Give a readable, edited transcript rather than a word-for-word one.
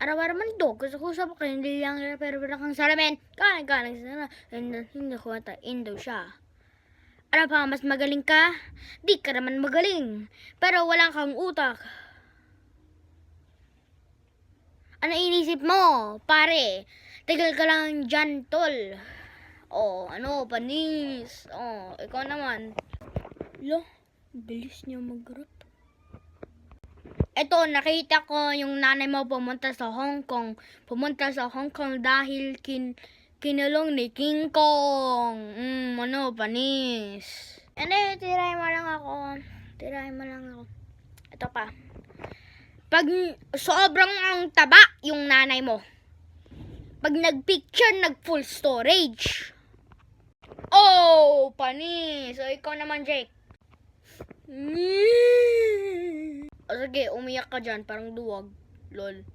Araw-araw man ito, kusap ko hindi lang pero kang salamin. Kanan sana, hindi ko ata indo siya. Ano pa, mas magaling ka? Di ka naman magaling, pero wala kang utak. Ano inisip mo, pare? Tagal ka lang dyan, tol. Panis. Ikaw naman. Lo, bilis niya mag-rap. Eto, nakita ko yung nanay mo pumunta sa Hong Kong. Pumunta sa Hong Kong dahil kinulong ni King Kong. Panis. Tirahin mo lang ako. Ito pa. Pag sobrang ang taba yung nanay mo. Pag nagpicture, nag-full storage. Panis. So, ikaw naman, Jake. Sige, umiyak ka dyan, parang duwag. Lol.